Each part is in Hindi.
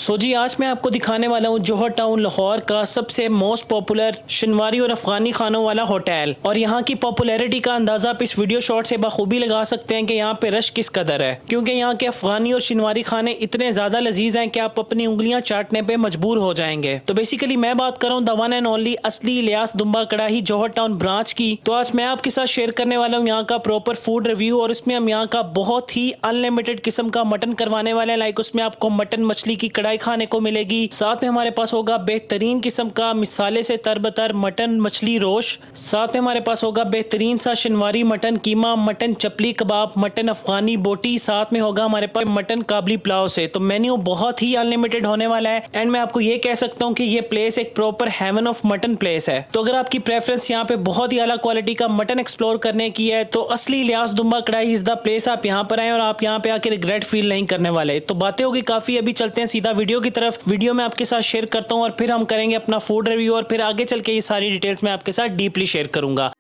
सो जी आज मैं आपको दिखाने वाला हूँ जौहर टाउन लाहौर का सबसे मोस्ट पॉपुलर शनवारी और अफगानी खानों वाला होटल। और यहाँ की पॉपुलैरिटी का अंदाजा आप इस वीडियो शॉट से बखूबी लगा सकते हैं कि यहाँ पे रश किस कदर है, क्योंकि यहाँ के अफगानी और शनवारी खाने इतने ज्यादा लजीज हैं कि आप अपनी उंगलियां चाटने पे मजबूर हो जाएंगे। तो बेसिकली मैं बात कर रहा हूँ द वन एंड ओनली असली इलियास दुम्बा कड़ाही जौहर टाउन ब्रांच की। तो आज मैं आपके साथ शेयर करने वाला हूँ यहाँ का प्रॉपर फूड रिव्यू, और उसमें हम यहाँ का बहुत ही अनलिमिटेड किस्म का मटन करवाने वाले हैं। लाइक उसमें आपको मटन मछली की कढ़ाई खाने को मिलेगी, साथ में हमारे पास होगा बेहतरीन किस्म का मिसाले से तरबतर मटन मछली रोश, साथ में हमारे पास होगा बेहतरीन सा शनवारी मटन कीमा, मटन चपली कबाब, मटन अफगानी बोटी, साथ में होगा हमारे पास मटन काबली पुलाव से। तो मेन्यू बहुत ही अनलिमिटेड होने वाला है। एंड मैं आपको ये कह सकता हूँ कि ये प्लेस एक proper heaven of mutton place है। तो अगर आपकी प्रेफरेंस यहाँ पे बहुत ही अला क्वालिटी का मटन एक्सप्लोर करने की है तो असली इलियास दुम्बा कड़ाही इज द प्लेस। आप यहाँ पर आए और आप यहाँ पे आके रिग्रेट फील नहीं करने वाले। तो बातें होगी काफी, अभी चलते हैं सीधा वीडियो की तरफ। वीडियो में आपके साथ शेयर करता हूँ और फिर हम करेंगे अपना फूड रिव्यू, और फिर आगे चल के ये सारी डिटेल्स मैं आपके साथ डीपली शेयर करूंगा।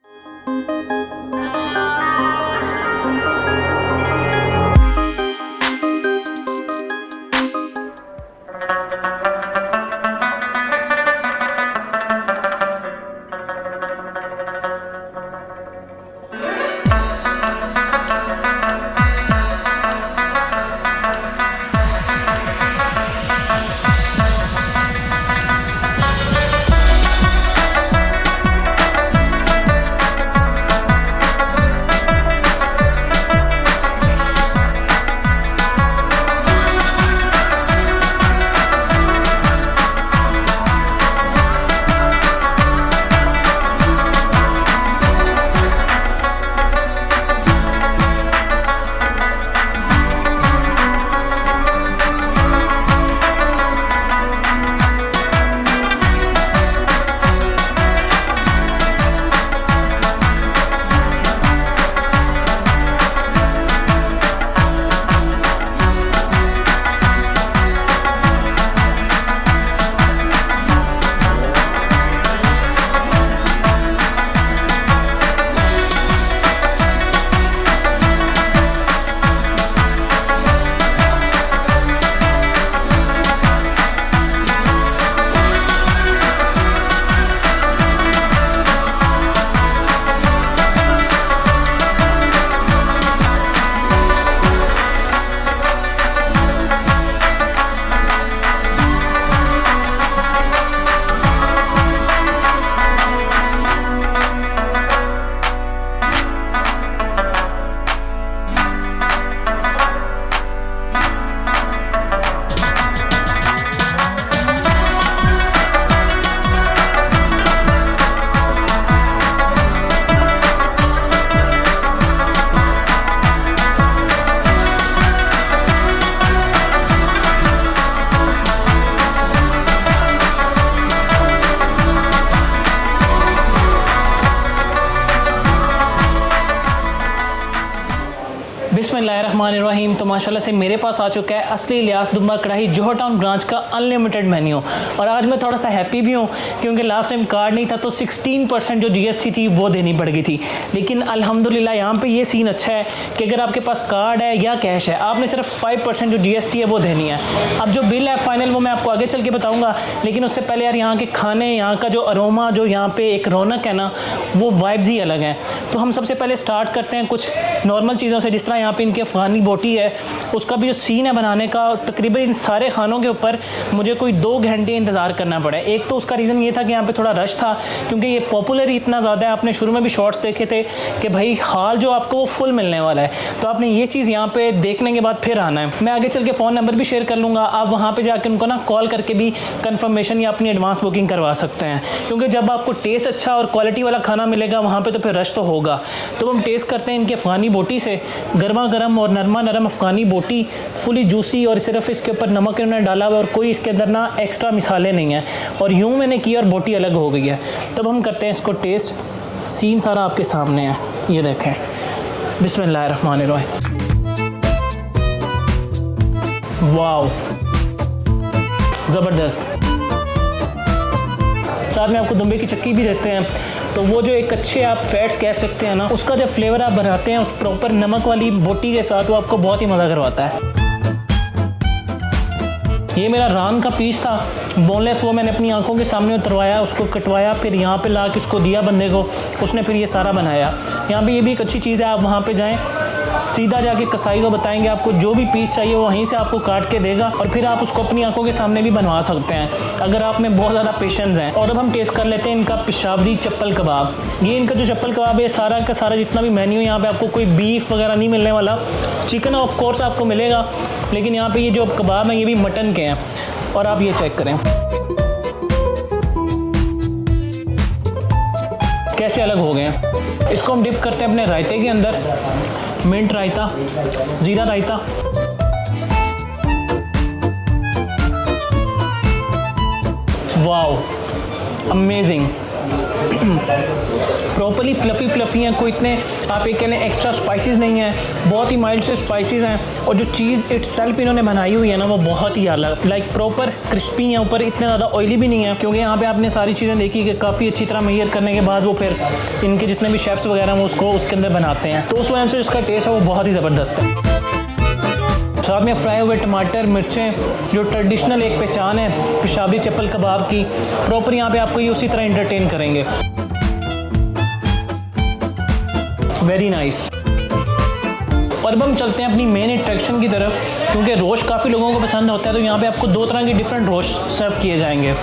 बिस्मिल्लाहिर्रहमानिर्रहीम। तो माशाल्लाह से मेरे पास आ चुका है असली इलियास दुम्बा कड़ाही जौहर टाउन ब्रांच का अनलिमिटेड मेन्यू। और आज मैं थोड़ा सा हैप्पी भी हूँ क्योंकि लास्ट टाइम कार्ड नहीं था तो 16% जो जीएसटी थी वो देनी पड़ गई थी। लेकिन अल्हम्दुलिल्लाह यहाँ पे ये सीन अच्छा है कि अगर आपके पास कार्ड है या कैश है, आपने सिर्फ 5% जो जीएसटी है वो देनी है। अब जो बिल है फाइनल वो मैं आपको आगे चल के बताऊँगा, लेकिन उससे पहले यार यहाँ के खाने, यहाँ का जो अरोमा, जो यहाँ पे एक रौनक है ना, वो वाइब्स ही अलग हैं। तो हम सबसे पहले स्टार्ट करते हैं कुछ नॉर्मल चीज़ों से, जिस तरह यहाँ पे इनकी अफगानी बोटी है, उसका भी जो सीन है बनाने का, तकरीबन इन सारे खानों के ऊपर मुझे कोई 2 घंटे इंतज़ार करना पड़ा। एक तो उसका रीज़न ये था कि यहाँ पे थोड़ा रश था क्योंकि ये पॉपुलर ही इतना ज़्यादा है। आपने शुरू में भी शॉर्ट्स देखे थे कि भाई हाल जो आपको वो फुल मिलने वाला है, तो आपने ये चीज़ यहाँ पे देखने के बाद फिर आना है। मैं आगे चल के फ़ोन नंबर भी शेयर कर लूँगा, आप वहाँ पर जाकर उनको ना कॉल करके भी कन्फर्मेशन या अपनी एडवांस बुकिंग करवा सकते हैं, क्योंकि जब आपको टेस्ट अच्छा और क्वालिटी वाला खाना मिलेगा वहाँ पर तो फिर रश तो होगा। तो हम टेस्ट करते हैं इनकी अफगानी बोटी से। गर्मा गर्म और नरमा नरम अफगानी बोटी, फुली जूसी, और सिर्फ इसके ऊपर नमक इन्होंने डाला हुआ और कोई इसके अंदर ना एक्स्ट्रा मिसाले नहीं हैं। और यूँ मैंने किया और बोटी अलग हो गई है। तब हम करते हैं इसको टेस्ट। सीन सारा आपके सामने है, ये देखें। बिस्मिल्लाहिर्रहमानिर्रहीम। वाओ, ज़बरदस्त। साथ में आपको दुम्बे की चक्की भी देते हैं, तो वो जो एक अच्छे आप फैट्स कह सकते हैं ना, उसका जो फ्लेवर आप बनाते हैं उस प्रॉपर नमक वाली बोटी के साथ, वो आपको बहुत ही मज़ा करवाता है। ये मेरा रान का पीस था बोनलेस, वो मैंने अपनी आंखों के सामने उतरवाया, उसको कटवाया, फिर यहाँ पे ला के इसको दिया बंदे को, उसने फिर ये सारा बनाया। यहाँ पे ये भी एक अच्छी चीज़ है, आप वहाँ पे जाएं, सीधा जाके कसाई को बताएंगे आपको जो भी पीस चाहिए वो वहीं से आपको काट के देगा, और फिर आप उसको अपनी आंखों के सामने भी बनवा सकते हैं अगर आप में बहुत ज़्यादा पेशेंस हैं। और अब हम टेस्ट कर लेते हैं इनका पेशावरी चप्पल कबाब। ये इनका जो चप्पल कबाब है, सारा का सारा जितना भी मेन्यू, यहाँ पे आपको कोई बीफ वगैरह नहीं मिलने वाला। चिकन ऑफ कोर्स आपको मिलेगा, लेकिन यहाँ पे ये जो कबाब हैं ये भी मटन के हैं। और आप ये चेक करें कैसे अलग हो गए हैं। इसको हम डिप करते हैं अपने रायते के अंदर, मिंट रायता, ज़ीरा रायता। वाओ, अमेजिंग, प्रॉपरली फ्लफ़ी हैं, कोई इतने आप ये कहने एक्स्ट्रा स्पाइसेस नहीं हैं, बहुत ही माइल्ड से स्पाइसेस हैं। और जो चीज़ इटसेल्फ इन्होंने बनाई हुई है ना वो बहुत ही अलग, लाइक प्रॉपर क्रिस्पी है, ऊपर इतने ज़्यादा ऑयली भी नहीं है, क्योंकि यहाँ पे आपने सारी चीज़ें देखी कि काफ़ी अच्छी तरह मेजर करने के बाद वो फिर इनके जितने भी शेफ्स वगैरह हैं वो उसको उसके अंदर बनाते हैं, तो उस वजह से इसका टेस्ट है वो बहुत ही ज़बरदस्त है। साथ में फ्राई हुए टमाटर, मिर्चें, जो ट्रेडिशनल एक पहचान है पेशावरी चप्पल कबाब की, प्रॉपर यहाँ पे आपको ये उसी तरह एंटरटेन करेंगे। Very nice. और अब हम चलते हैं अपनी मेन अट्रैक्शन की तरफ, क्योंकि रोस्ट काफ़ी लोगों को पसंद होता है, तो यहाँ पे आपको 2 तरह के डिफरेंट रोस्ट सर्व किए जाएंगे।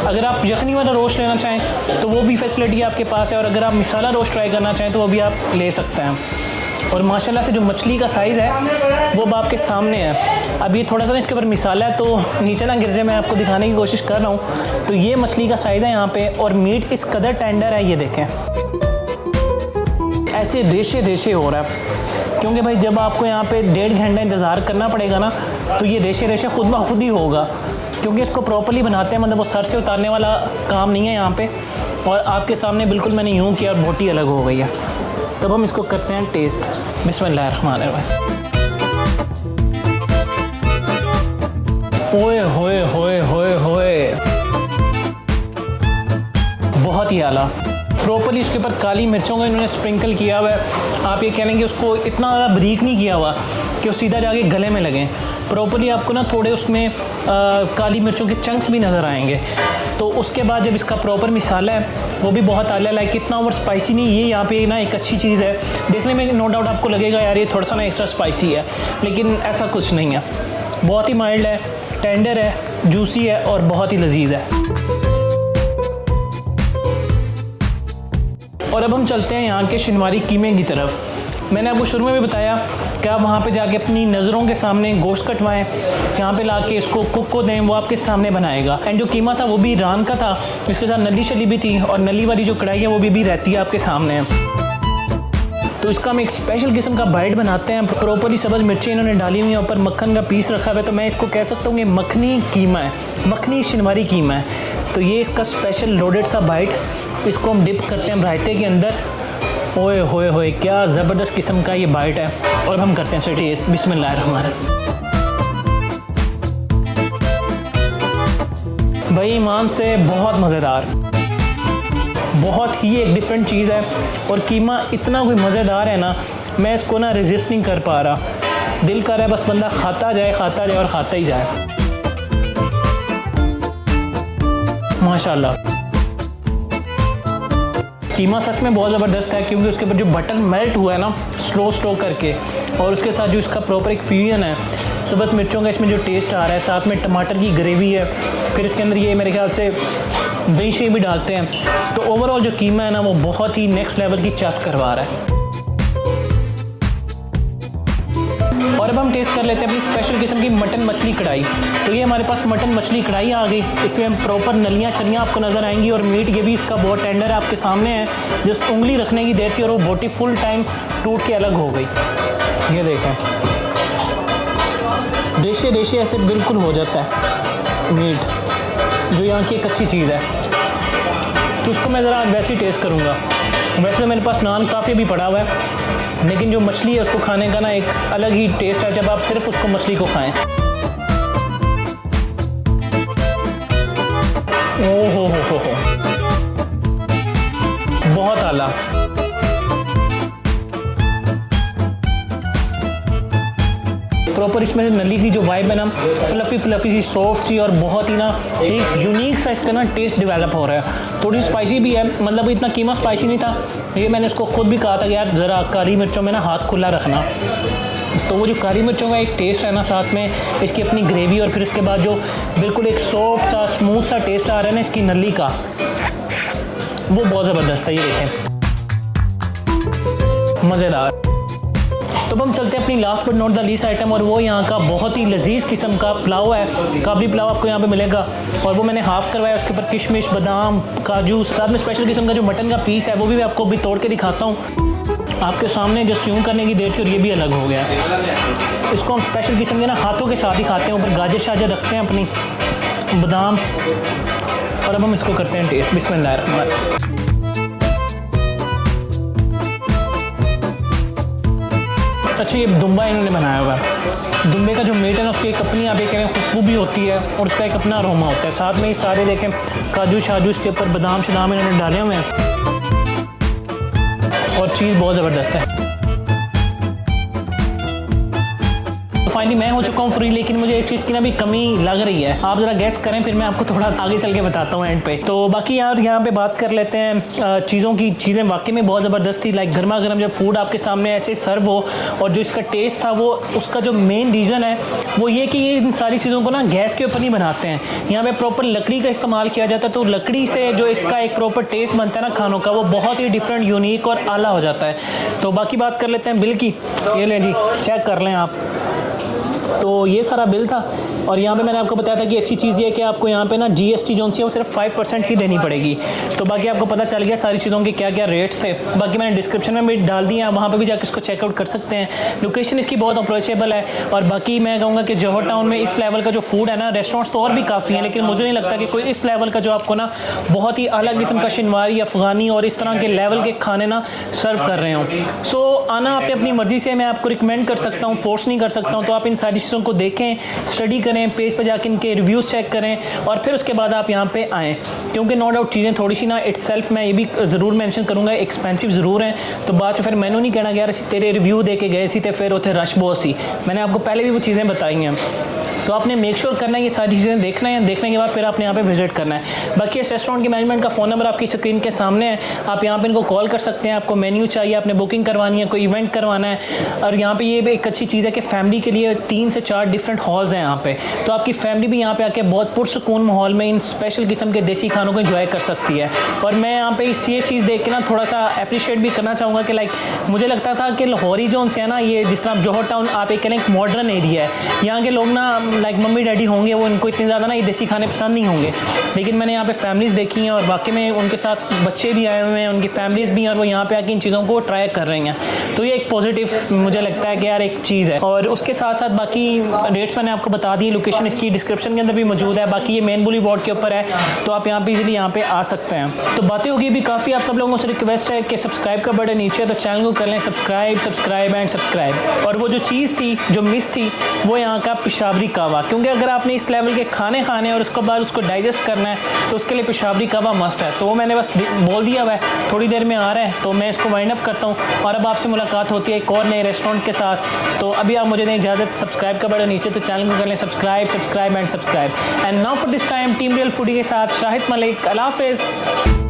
अगर आप यखनी वाला रोस्ट लेना चाहें तो वो भी फैसिलिटी आपके पास है, और अगर आप मिसाला रोस्ट ट्राई करना चाहें तो वो भी आप ले सकते हैं। और माशाल्लाह से जो मछली का साइज़ है वो अब आपके सामने है। अब ये थोड़ा सा ना इसके ऊपर मिसाला है तो नीचे ना गिर जाए, मैं आपको दिखाने की कोशिश कर रहा हूँ। तो ये मछली का साइज़ है यहाँ पे, और मीट इस कदर टेंडर है, ये देखें ऐसे रेशे रेशे हो रहा है, क्योंकि भाई जब आपको यहाँ पे 1.5 घंटा इंतज़ार करना पड़ेगा ना, तो ये रेशे रेशे खुद ब खुद ही होगा, क्योंकि इसको प्रॉपरली बनाते हैं, मतलब वो सर से उतारने वाला काम नहीं है यहाँ पे। और आपके सामने बिल्कुल मैंने यूँ किया और बोटी अलग हो गई है। तब हम इसको करते हैं टेस्ट। बिस्मिल्लाहिर्रहमानिर्रहीम। ओए होए होए होए होए, बहुत ही आला। प्रॉपरली इसके ऊपर काली मिर्चों का इन्होंने स्प्रिंकल किया हुआ है। आप ये कहेंगे उसको इतना ज़्यादा बारीक नहीं किया हुआ कि वो सीधा जाके गले में लगें। प्रॉपरली आपको ना थोड़े उसमें काली मिर्चों के चंक्स भी नज़र आएंगे। तो उसके बाद जब इसका प्रॉपर मिसाला है वो भी बहुत आला, लाइक इतना ओवर स्पाइसी नहीं। ये यहाँ पे ना एक अच्छी चीज़ है, देखने में नो डाउट आपको लगेगा यार ये थोड़ा सा ना एक्स्ट्रा स्पाइसी है, लेकिन ऐसा कुछ नहीं है। बहुत ही माइल्ड है, टेंडर है, जूसी है और बहुत ही लजीज है। और अब हम चलते हैं यहाँ के शिनवारी कीमे की तरफ। मैंने आपको शुरू में भी बताया कि आप वहाँ पे जाके अपनी नज़रों के सामने गोश्त कटवाएं, यहाँ पे लाके इसको कुक को दें, वो आपके सामने बनाएगा। एंड जो कीमा था वो भी रान का था, इसके साथ नली शली भी थी, और नली वाली जो कढ़ाई है वो भी रहती है आपके सामने। तो इसका हम एक स्पेशल किस्म का बाइट बनाते हैं। प्रॉपरली सब्ज़ मिर्ची इन्होंने डाली हुई है, ऊपर मक्खन का पीस रखा हुआ है, तो मैं इसको कह सकता हूँ कि मखनी कीमा है, मखनी शिनवारी कीमा है। तो ये इसका स्पेशल लोडेड सा बाइट, इसको हम डिप करते हैं रायते के अंदर। ओए होए होए, क्या ज़बरदस्त किस्म का ये बाइट है। और हम करते हैं इसे टेस्ट। बिस्मिल्लाहिर्रहमानिर्रहीम। भाई ईमान से बहुत मज़ेदार, बहुत ही एक डिफरेंट चीज़ है। और कीमा इतना कोई मज़ेदार है ना, मैं इसको ना रेजिस्ट नहीं कर पा रहा। दिल कर रहा है बस बंदा खाता जाए और खाता ही जाए। माशाल्लाह, कीमा सच में बहुत ज़बरदस्त है, क्योंकि उसके ऊपर जो बटर मेल्ट हुआ है ना स्लो करके, और उसके साथ जो इसका प्रॉपर एक फ्यूजन है सब्ज़ मिर्चों का, इसमें जो टेस्ट आ रहा है, साथ में टमाटर की ग्रेवी है, फिर इसके अंदर ये मेरे ख्याल से दही शही भी डालते हैं, तो ओवरऑल जो कीमा है ना वो बहुत ही नेक्स्ट लेवल की चस करवा रहा है। और अब हम टेस्ट कर लेते हैं अपनी स्पेशल किस्म की मटन मछली कढ़ाई। तो ये हमारे पास मटन मछली कढ़ाई आ गई, इसमें हम प्रॉपर नलियाँ शलियाँ आपको नज़र आएंगी, और मीट ये भी इसका बहुत टेंडर है, आपके सामने है। जस्ट उंगली रखने की देर थी और वो बोटी फुल टाइम टूट के अलग हो गई। ये देखें, रेशे रेशे ऐसे बिल्कुल हो जाता है मीट, जो यहाँ की एक अच्छी चीज़ है। तो उसको मैं ज़रा वैसे ही टेस्ट करूँगा। वैसे मेरे पास नान काफ़ी भी पड़ा हुआ है, लेकिन जो मछली है उसको खाने का ना एक अलग ही टेस्ट है जब आप सिर्फ उसको मछली को खाएं। ओहो हो, बहुत आला। प्रॉपर प्रॉपर इसमें नली की जो वाइब है ना, फ्लफ़ी सी, सॉफ्ट सी, और बहुत ही ना एक यूनिक सा इसका ना टेस्ट डेवलप हो रहा है। थोड़ी स्पाइसी भी है, मतलब इतना कीमा स्पाइसी नहीं था। ये मैंने इसको खुद भी कहा था कि यार ज़रा काली मिर्चों में ना हाथ खुला रखना। तो वो जो काली मिर्चों का एक टेस्ट है ना, साथ में इसकी अपनी ग्रेवी, और फिर उसके बाद जो बिल्कुल एक सॉफ्ट सा स्मूथ सा टेस्ट आ रहा है ना इसकी नली का, वो बहुत ज़बरदस्त है। ये देखें, मज़ेदार। तो अब हम चलते हैं अपनी last but not the least item, और वो यहाँ का बहुत ही लजीज किस्म का पुलाव है। काबली पुलाव आपको यहाँ पे मिलेगा, और वो मैंने हाफ़ करवाया। उसके ऊपर किशमिश, बादाम, काजू, साथ में स्पेशल किस्म का जो मटन का पीस है वो भी मैं आपको अभी तोड़ के दिखाता हूँ आपके सामने। जस्ट यूँ करने की देर थी और ये भी अलग हो गया। इसको हम स्पेशल किस्म के ना हाथों के साथ ही खाते हैं। ऊपर गाजर शाजर रखते हैं अपनी, बादाम, और अब हम इसको करते हैं टेस्ट। बिस्मिल्लाह। अच्छा, ये दुम्बा इन्होंने बनाया हुआ है। दुम्बे का जो मीट है ना, उसकी एक अपनी आप ये कह रहे हैं खुशबू भी होती है, और उसका एक अपना अरोमा होता है। साथ में ये सारे देखें काजू शाजू, इसके ऊपर बादाम शदाम इन्होंने डाले हुए हैं, और चीज़ बहुत ज़बरदस्त है। फाइनली मैं हो चुका हूँ फ्री, लेकिन मुझे एक चीज़ की ना भी कमी लग रही है। आप ज़रा गैस करें, फिर मैं आपको थोड़ा आगे चल के बताता हूँ एंड पे। तो बाकी यार यहाँ पे बात कर लेते हैं चीज़ों की। चीज़ें वाकई में बहुत ज़बरदस्त थी। लाइक गर्मा गर्म जब फूड आपके सामने ऐसे सर्व हो, और जो इसका टेस्ट था, वो उसका जो मेन रीज़न है वो ये कि ये इन सारी चीज़ों को ना गैस के ऊपर नहीं बनाते हैं। यहाँ पे प्रॉपर लकड़ी का इस्तेमाल किया जाता है, तो लकड़ी से जो इसका एक प्रॉपर टेस्ट बनता है ना खानों का, वो बहुत ही डिफरेंट, यूनिक और आला हो जाता है। तो बाकी बात कर लेते हैं बिल की। ये लें जी, चेक कर लें आप। तो ये सारा बिल था, और यहाँ पे मैंने आपको बताया था कि अच्छी चीज़ ये है कि आपको यहाँ पे ना GST जो सी है वो सिर्फ 5% ही देनी पड़ेगी। तो बाकी आपको पता चल गया सारी चीज़ों के क्या क्या रेट्स थे। बाकी मैंने डिस्क्रिप्शन में भी डाल दिए हैं, वहाँ पे भी जाकर इसको चेकआउट कर सकते हैं। लोकेशन इसकी बहुत अप्रोचेबल है, और बाकी मैं कहूँगा कि जौहर टाउन में इस लेवल का जो फूड है ना, रेस्टोरेंट्स तो और भी काफ़ी हैं, लेकिन मुझे नहीं लगता कि कोई इस लेवल का जो आपको ना बहुत ही अलग किस्म का शिनवारी, अफ़गानी और इस तरह के लेवल के खाने ना सर्व कर रहे हों। सो आना आपने अपनी मर्ज़ी से, मैं आपको रिकमेंड कर सकता हूँ, फोर्स नहीं कर सकता हूँ। तो आप इन सारी चीज़ों को देखें, स्टडी करें, पेज पर जाकर इनके रिव्यूज़ चेक करें, और फिर उसके बाद आप यहाँ पे आएँ। क्योंकि नो डाउट चीज़ें थोड़ी सी ना इटसेल्फ, मैं ये भी ज़रूर मेंशन करूँगा, एक्सपेंसिव ज़रूर हैं। तो बाद से फिर मैंने नहीं कहना कि यार तेरे रिव्यू दे के गए सी तो फिर उसे रश बहुत सी। मैंने आपको पहले भी वो चीज़ें बताई हैं। तो आपने मेक श्योर करना है ये सारी चीज़ें देखना है, देखने के बाद फिर आपने यहाँ पे विजिट करना है। बाकी इस रेस्टोरेंट के मैनेजमेंट का फ़ोन नंबर आपकी स्क्रीन के सामने है, आप यहाँ पे इनको कॉल कर सकते हैं। आपको मेन्यू चाहिए, आपने बुकिंग करवानी है, कोई इवेंट करवाना है। और यहाँ पे ये भी एक अच्छी चीज़ है कि फैमिली के लिए 3 से 4 डिफरेंट हॉल्स हैं यहाँ पे, तो आपकी फैमिली भी यहाँ पे आके बहुत पुरसुकून माहौल में इन स्पेशल किस्म के देसी खानों को एंजॉय कर सकती है। और मैं यहाँ पे ये चीज़ देख के ना थोड़ा सा अप्रिशिएट भी करना चाहूँगा कि लाइक मुझे लगता था कि लाहौरी जोन से है ना, ये जिस तरह जौहर टाउन आप एक एक मॉडर्न एरिया है, यहाँ के लोग ना लाइक मम्मी डैडी होंगे, वो इनको इतने ज़्यादा ना ये देसी खाने पसंद नहीं होंगे। लेकिन मैंने यहाँ पे फैमिलीज़ देखी हैं, और वाकई में उनके साथ बच्चे भी आए हुए हैं, उनकी फैमिलीज़ भी हैं, और वो यहाँ पे आके इन चीज़ों को ट्राई कर रही हैं। तो ये एक पॉजिटिव मुझे लगता है कि यार एक चीज़ है। और उसके साथ साथ बाकी रेट्स मैंने आपको बता दिए, लोकेशन इसकी डिस्क्रिप्शन के अंदर भी मौजूद है। बाकी ये मेन बुली वार्ड के ऊपर है, तो आप यहाँ पे इजीली यहाँ पे आ सकते हैं। तो बातें होगी भी काफ़ी। आप सब लोगों से रिक्वेस्ट है कि सब्सक्राइब का बटन नीचे है, तो चैनल को कर लें सब्सक्राइब एंड सब्सक्राइब। और वो जो चीज़ थी जो मिस थी, वो यहाँ का पेशावरी कहवा, क्योंकि अगर आपने इस लेवल के खाने खाने और उसके बाद उसको डाइजेस्ट करना है, तो उसके लिए पेशावरी कहवा मस्ट है। तो वो मैंने बस बोल दिया हुआ है, थोड़ी देर में आ रहा है, तो मैं इसको वाइंड अप करता हूँ, और अब आपसे मुलाकात होती है एक और नए रेस्टोरेंट के साथ। तो अभी आप मुझे दें इजाज़त, सब्सक्राइब का बटन नीचे, तो चैनल को कर लें subscribe and subscribe. And now for this time team real foodie के साथ शाहिद मलिक, अल्लाह हाफ़िज़।